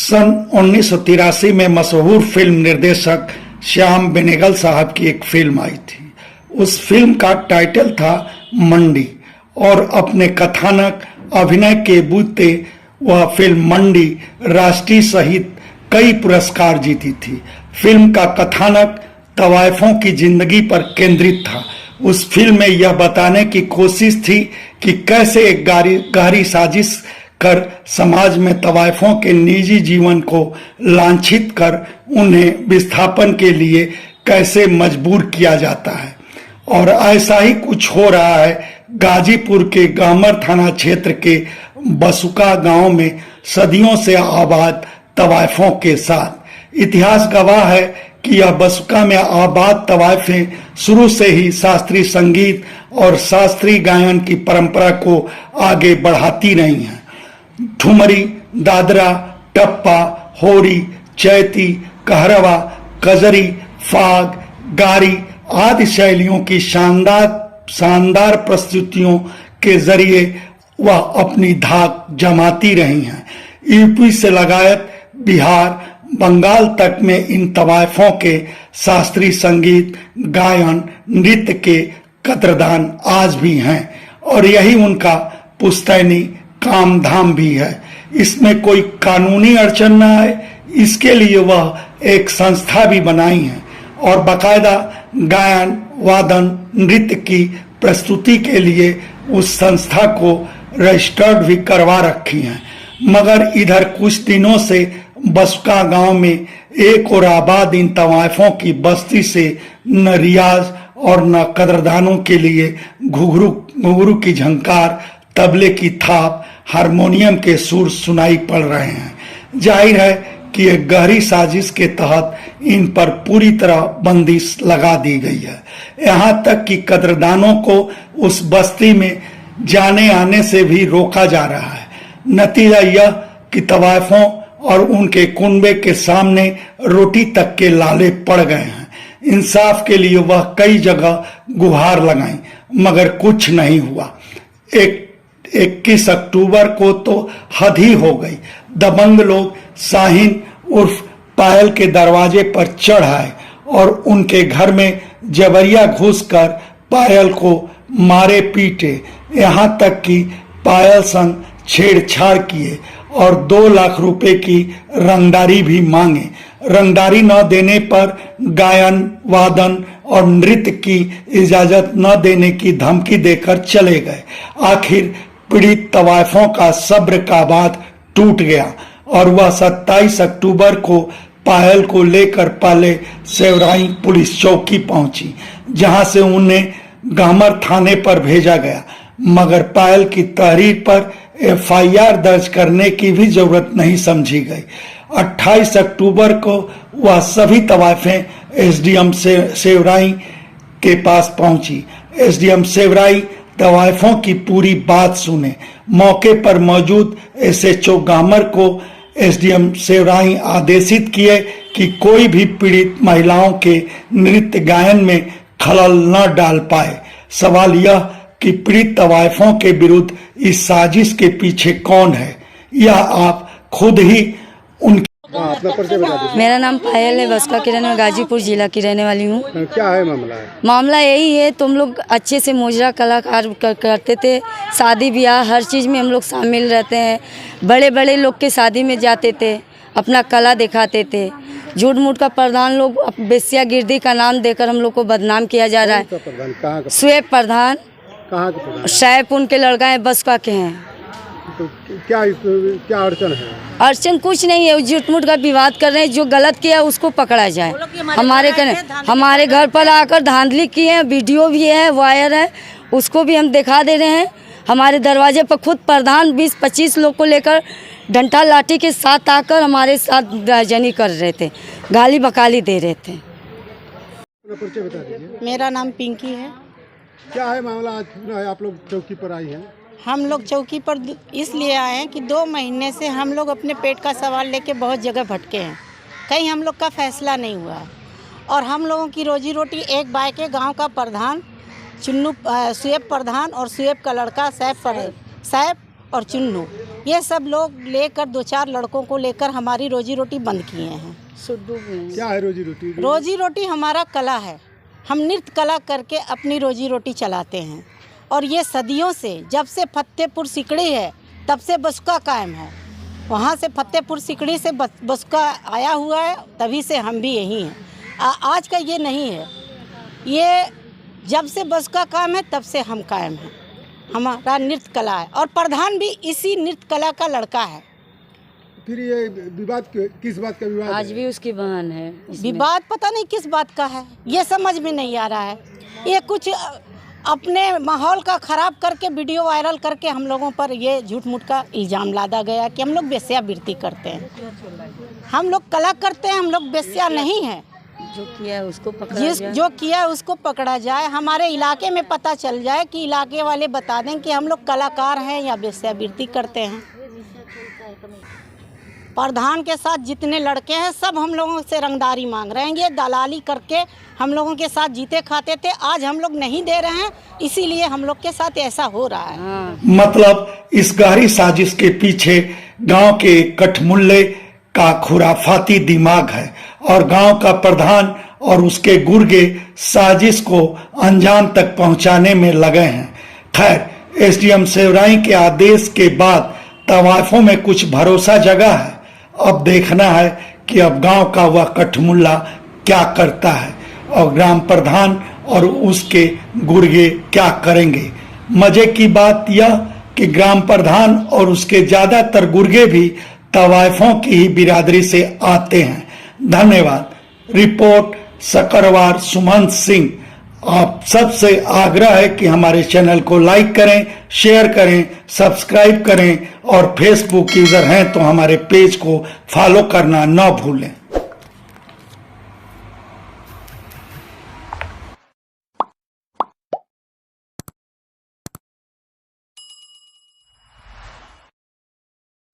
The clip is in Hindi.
सन 1983 में मशहूर फिल्म निर्देशक श्याम बेनेगल साहब की एक फिल्म आई थी। उस फिल्म का टाइटल था मंडी और अपने कथानक अभिनय के बूते वह फिल्म मंडी राष्ट्रीय सहित कई पुरस्कार जीती थी। फिल्म का कथानक तवायफों की जिंदगी पर केंद्रित था। उस फिल्म में यह बताने की कोशिश थी कि कैसे एक गहरी साजिश कर समाज में तवायफों के निजी जीवन को लांछित कर उन्हें विस्थापन के लिए कैसे मजबूर किया जाता है। और ऐसा ही कुछ हो रहा है गाजीपुर के गामर थाना क्षेत्र के बसुका गांव में सदियों से आबाद तवायफों के साथ। इतिहास गवाह है कि यह बसुका में आबाद तवायफें शुरू से ही शास्त्रीय संगीत और शास्त्रीय गायन की परंपरा को आगे बढ़ाती रही हैं। ठुमरी, दादरा, टप्पा, होरी, चैती, कहरवा, कजरी, फाग, गारी आदि शैलियों की शानदार प्रस्तुतियों के जरिए वह अपनी धाक जमाती रही हैं। यूपी से लगायत बिहार, बंगाल तक में इन तवायफों के शास्त्रीय संगीत, गायन, नृत्य के कद्रदान आज भी हैं और यही उनका पुश्तैनी काम धाम भी है। इसमें कोई कानूनी अड़चन न आए, इसके लिए वह एक संस्था भी बनाई है और बाकायदा गायन, वादन, नृत्य की प्रस्तुति के लिए उस संस्था को रजिस्टर्ड भी करवा रखी हैं। मगर इधर कुछ दिनों से बसुका गांव में एक और आबाद इन तवायफों की बस्ती से न रियाज और न कदरदानों के लिए घुघरू की झंकार, तबले की थाप, हारमोनियम के सुर सुनाई पड़ रहे हैं। जाहिर है कि एक गहरी साजिश के तहत इन पर पूरी तरह बंदिश लगा दी गई है। यहाँ तक कि कदरदानों को उस बस्ती में जाने आने से भी रोका जा रहा है। नतीजा यह कि तवायफों और उनके कुनबे के सामने रोटी तक के लाले पड़ गए हैं। इंसाफ के लिए वह कई जगह गुहार लगाई मगर कुछ नहीं हुआ। 21 अक्टूबर को तो हद ही हो गई। दबंग लोग शाहीन उर्फ पायल के दरवाजे पर चढ़ आए और उनके घर में जबरिया घुसकर पायल को मारे पीटे, यहाँ तक कि पायल संग छेड़छाड़ किए और 2 लाख रुपए की रंगदारी भी मांगे। रंगदारी न देने पर गायन, वादन और नृत्य की इजाजत न देने की धमकी देकर चले गए। आखिर पीड़ित तवायफों का सब्र का बांध टूट गया और वह 27 अक्टूबर को पायल को लेकर पहले सेवराई पुलिस चौकी पहुंची, जहां से उन्हें गामर थाने पर भेजा गया। मगर पायल की तहरीर पर FIR दर्ज करने की भी जरूरत नहीं समझी गई। 28 अक्टूबर को वह सभी तवायफें SDM सेवराई के पास पहुंची। SDM सेवराई तवायफों की पूरी बात सुने। मौके पर मौजूद SHO गामर को SDM सेवराई आदेशित किए कि कोई भी पीड़ित महिलाओं के नृत्य गायन में खलल न डाल पाए। सवाल यह कि पीड़ित तवायफों के विरुद्ध इस साजिश के पीछे कौन है, यह आप खुद ही उनके अपना परिचय बता दीजिए। मेरा नाम पायल है, बसका की रहने, गाजीपुर जिला की रहने वाली हूँ। क्या है मामला? मामला यही है, तुम लोग अच्छे से मुजरा कलाकार करते थे, शादी ब्याह हर चीज़ में हम लोग शामिल रहते हैं। बड़े बड़े लोग के शादी में जाते थे, अपना कला दिखाते थे। झूठ मूठ का प्रधान लोग बेसिया गिरदी का नाम देकर हम लोग को बदनाम किया जा रहा है। स्वेब प्रधान, कहाँ के प्रधान? शायद उनके लड़का है, बसका के हैं। तो क्या अड़चन है? अड़चन कुछ नहीं है, झूठ मूठ का विवाद कर रहे हैं। जो गलत किया उसको पकड़ा जाए। हमारे घर पर आकर धांधली की है, वीडियो भी है, वायर है, उसको भी हम दिखा दे रहे हैं। हमारे दरवाजे पर खुद प्रधान 20-25 लोग को लेकर डंडा लाठी के साथ आकर हमारे साथ दर्जनी कर रहे थे, गाली बकाली दे रहे थे। परिचय बता दीजिए। मेरा नाम पिंकी है। क्या है मामला? आज आप लोग चौकी पर आई हैं। हम लोग चौकी पर इसलिए आए हैं कि 2 महीने से हम लोग अपने पेट का सवाल लेके बहुत जगह भटके हैं, कहीं हम लोग का फैसला नहीं हुआ और हम लोगों की रोजी रोटी एक बाय के गांव का प्रधान चुन्नू सुएब प्रधान और सुएब का लड़का सैफ और चुन्नू, ये सब लोग लेकर 2-4 लड़कों को लेकर हमारी रोजी रोटी बंद किए हैं। क्या है रोजी रोटी? रोजी रोटी हमारा कला है, हम नृत्य कला करके अपनी रोजी रोटी चलाते हैं। और ये सदियों से, जब से फतेहपुर सिकड़ी है तब से बसुका कायम है। वहाँ से फतेहपुर सिकड़ी से बसुका आया हुआ है, तभी से हम भी यही हैं। आज का ये नहीं है, ये जब से बसुका कायम है तब से हम कायम हैं। हमारा नृत्य कला है और प्रधान भी इसी नृत्य कला का लड़का है। फिर ये विवाद किस बात का विवाद आज है? भी उसकी बहन है। विवाद पता नहीं किस बात का है, ये समझ में नहीं आ रहा है। ये कुछ अपने माहौल का ख़राब करके वीडियो वायरल करके हम लोगों पर ये झूठ मूठ का इल्ज़ाम लादा गया कि हम लोग वेश्यावृत्ति करते हैं। हम लोग कला करते हैं, हम लोग वेश्या नहीं हैं। जो किया है उसको पकड़ा जाए। जो किया है उसको पकड़ा जाए, हमारे इलाके में पता चल जाए कि इलाके वाले बता दें कि हम लोग कलाकार हैं या वेश्यावृत्ति करते हैं। प्रधान के साथ जितने लड़के हैं सब हम लोगों से रंगदारी मांग रहे हैं। ये दलाली करके हम लोगों के साथ जीते खाते थे, आज हम लोग नहीं दे रहे हैं, इसीलिए हम लोग के साथ ऐसा हो रहा है। मतलब इस गहरी साजिश के पीछे गांव के कठमुल्ले का खुराफाती दिमाग है और गांव का प्रधान और उसके गुर्गे साजिश को अंजाम तक पहुंचाने में लगे हैं। खैर, एसडीएम सेवराई के आदेश के बाद तवाइफों में कुछ भरोसा जगा है। अब देखना है कि अब गांव का वह कठमुल्ला क्या करता है और ग्राम प्रधान और उसके गुर्गे क्या करेंगे। मजे की बात यह कि ग्राम प्रधान और उसके ज्यादातर गुर्गे भी तवाइफों की ही बिरादरी से आते हैं। धन्यवाद। रिपोर्ट सकरवार सुमंत सिंह। आप सबसे आग्रह है कि हमारे चैनल को लाइक करें, शेयर करें, सब्सक्राइब करें और फेसबुक यूजर हैं तो हमारे पेज को फॉलो करना न भूलें।